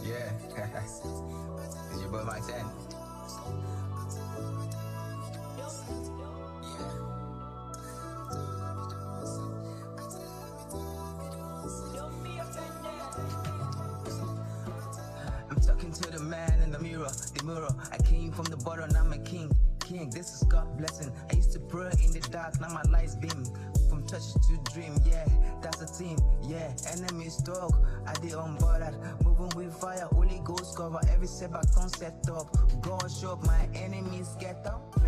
Yeah, it's your boy Mike 10. I'm talking to the man in the mirror, I came from the bottom, I'm a king. This is God blessing. I used to pray in the dark, now my lights beam. From touch to dream, yeah, that's a team, yeah. Enemies talk, I did unbothered. Moving with fire, Holy Ghost cover every setback, concept up. God show up, my enemies get up.